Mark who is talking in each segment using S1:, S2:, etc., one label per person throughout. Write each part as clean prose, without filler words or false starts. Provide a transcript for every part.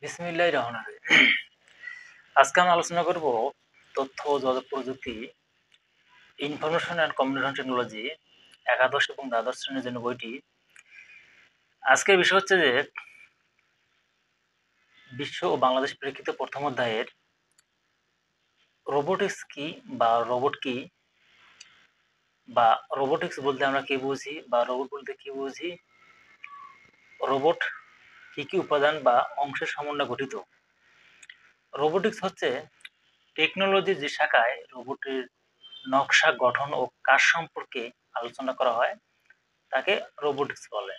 S1: বিসমিল্লাহির রহমানির রহিম। আজকে আমরা আলোচনা করব তথ্য ও যোগাযোগ প্রযুক্তি, ইনফরমেশন অ্যান্ড কমিউনিকেশন টেকনোলজি একাদশ এবং দ্বাদশ শ্রেণীর জন্য বইটি। আজকের বিষয় হচ্ছে যে বিশ্ব ও বাংলাদেশ প্রেক্ষিতে প্রথম অধ্যায়ের রোবোটিক্স কি বা রোবট কি, বা রোবোটিক্স বলতে আমরা কি বুঝি বা রোবট বলতে কি বুঝি, রোবট কি কি উপাদান বা অংশের সমন্বয়ে গঠিত। রোবোটিক্স হচ্ছে টেকনোলজির যে শাখায় রোবটের নকশা, গঠন ও কাজ সম্পর্কে আলোচনা করা হয় তাকে রোবোটিক্স বলে।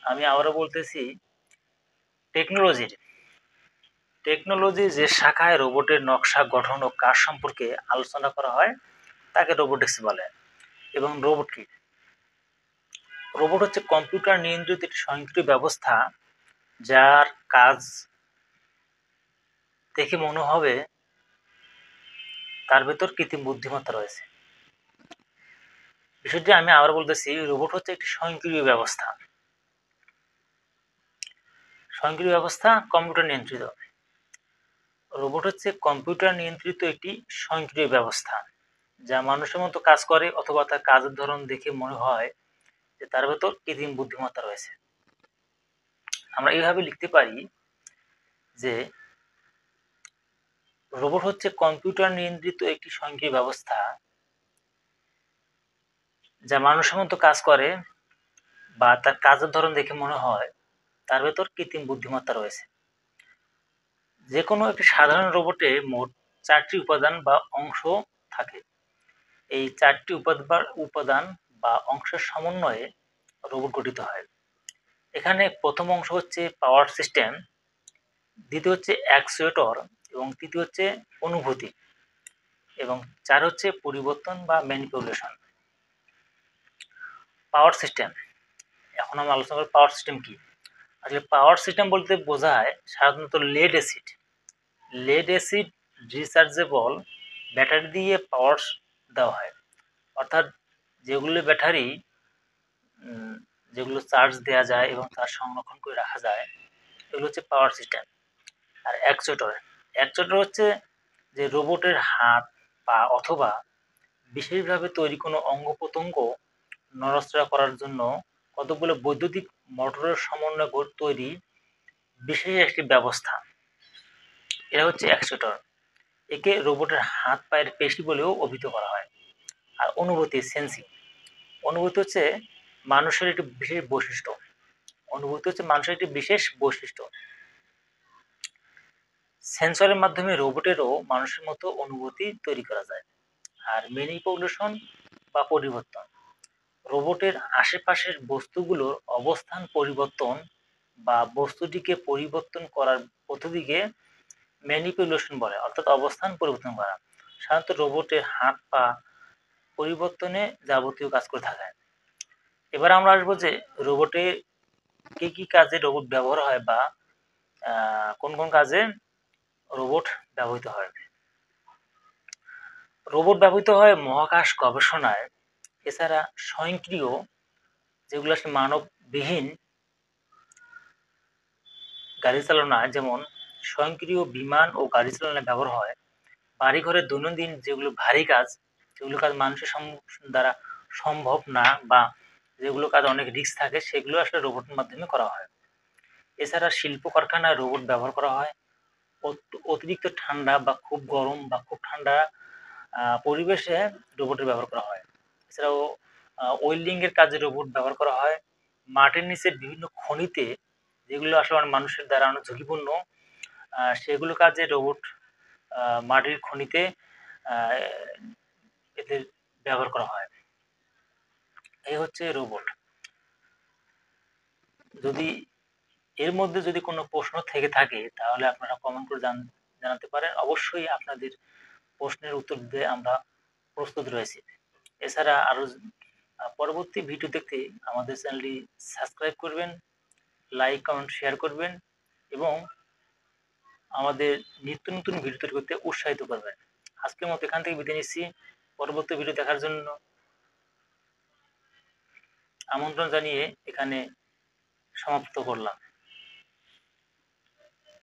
S1: আমি আবারও বলতেছি, টেকনোলজি যে শাখায় রোবটের নকশা, গঠন ও কাজ সম্পর্কে আলোচনা করা হয় তাকে রোবোটিক্স বলে। এবং রোবট কি? রোবট হচ্ছে কম্পিউটার নিয়ন্ত্রিত একটি স্বয়ংক্রিয় ব্যবস্থা যার কাজ দেখে মনে হবে তার ভেতর কৃত্রিম বুদ্ধিমত্তা রয়েছে। বিষয়টি আমি আবার বলতেছি, রোবট হচ্ছে একটি স্বয়ংক্রিয় ব্যবস্থা কম্পিউটার নিয়ন্ত্রিত। রোবট হচ্ছে কম্পিউটার নিয়ন্ত্রিত একটি স্বয়ংক্রিয় ব্যবস্থা যা মানুষের মতো কাজ করে অথবা তার কাজের ধরন দেখে মনে হয় যে তার ভেতর কৃত্রিম বুদ্ধিমত্তা রয়েছে। আমরা এইভাবে লিখতে পারি যে রোবট হচ্ছে কম্পিউটার নিয়ন্ত্রিত একটি স্বয়ংক্রিয় ব্যবস্থা যা মানুষের মতো কাজ করে বা তার কাজের ধরন দেখে মনে হয় তার ভেতর কৃত্রিম বুদ্ধিমত্তা রয়েছে। যে কোনো একটি সাধারণ রোবটে মোট 4টি উপাদান বা অংশ থাকে। এই 4টি উপাদান বা অংশের সমন্বয়ে রোবট গঠিত হয়। এখানে প্রথম অংশ হচ্ছে পাওয়ার সিস্টেম, দ্বিতীয় হচ্ছে অ্যাকচুয়েটর, এবং তৃতীয় হচ্ছে অনুভূতি, এবং 4 হচ্ছে পরিবর্তন বা ম্যানিপুলেশন। পাওয়ার সিস্টেম, এখন আমরা আলোচনা করব পাওয়ার সিস্টেম কি। আসলে পাওয়ার সিস্টেম বলতে বোঝায় সাধারণত লেড অ্যাসিড রিচার্জেবল ব্যাটারি দিয়ে পাওয়ার দেওয়া হয়। অর্থাৎ যেগুলো চার্জ দেওয়া যায় এবং তার সংরক্ষণ করে রাখা যায়, এগুলো হচ্ছে পাওয়ার সিস্টেম। আর অ্যাকচুয়েটর হচ্ছে যে রোবটের হাত, পা অথবা বিশেষভাবে তৈরি কোনো অঙ্গ প্রত্যঙ্গ নড়াচড়া করার জন্য কতগুলো বৈদ্যুতিক মোটরের সমন্বয়ে তৈরি বিশেষ একটি ব্যবস্থা। এরা হচ্ছে অ্যাকচুয়েটর। একে রোবটের হাত পায়ের পেশি বলেও অভিহিত করা হয়। আর সেন্সিং, অনুভূতি হচ্ছে মানুষের একটি বিশেষ বৈশিষ্ট্য। সেন্সরের মাধ্যমে রোবটেরও মানুষের মতো অনুভূতি তৈরি করা যায়। আর ম্যানিপুলেশন বা পরিবর্তন, রোবটের আশেপাশের বস্তুগুলোর অবস্থান পরিবর্তন বা বস্তুটিকে পরিবর্তন করার পদ্ধতিকে ম্যানিপুলেশন বলে, অর্থাৎ অবস্থান পরিবর্তন করা। সাধারণত রোবটের হাত পা পরিবর্তনে যাবতীয় কাজ করে থাকে। এবার আমরা আসবো যে রোবটে কি কি কাজে রোবট ব্যবহার হয় বা কোন কোন কাজে রোবট ব্যবহৃত হয়। রোবট ব্যবহৃত হয় মহাকাশ গবেষণায়, এছাড়া স্বয়ংক্রিয়, যেগুলো আসলে মানববিহীন গাড়ি চালনায়, যেমন স্বয়ংক্রিয় বিমান ও গাড়ি চালনায় ব্যবহার হয়। বাড়িঘরের দৈনন্দিন যেগুলো ভারী কাজ, যেগুলো কাজ মানুষের দ্বারা সম্ভব না বা যেগুলো কাজ অনেক রিস্ক থাকে, সেগুলো আসলে রোবটের মাধ্যমে করা হয়। এছাড়া শিল্প কারখানায় রোবট ব্যবহার করা হয়। অতিরিক্ত ঠান্ডা বা খুব গরম বা খুব ঠান্ডা পরিবেশে রোবটের ব্যবহার করা হয়। এছাড়াও ওয়েল্ডিং এর কাজে রোবট ব্যবহার করা হয়। মাটির নিচে বিভিন্ন খনিতে, যেগুলো আসলে মানুষের দ্বারা অনেক ঝুঁকিপূর্ণ, সেগুলো কাজে রোবট মাটির খনিতে এদের ব্যবহার করা হয়। এই হচ্ছে রোবট। যদি এর মধ্যে যদি কোনো প্রশ্ন থেকে থাকে তাহলে আপনারা কমেন্ট করে জানাতে পারেন। অবশ্যই আপনাদের প্রশ্নের উত্তর দিতে আমরা প্রস্তুত রয়েছি। এছাড়া আরো পরবর্তী ভিডিও দেখতে আমাদের চ্যানেলটি সাবস্ক্রাইব করবেন, লাইক, কমেন্ট, শেয়ার করবেন এবং আমাদের নিত্য নতুন ভিডিও তৈরি করতে উৎসাহিত করবেন। আজকের মতো এখান থেকে বিদায় নিচ্ছি। পরবর্তী ভিডিও দেখার জন্য আমন্ত্রণ জানিয়ে এখানে সমাপ্ত করলাম।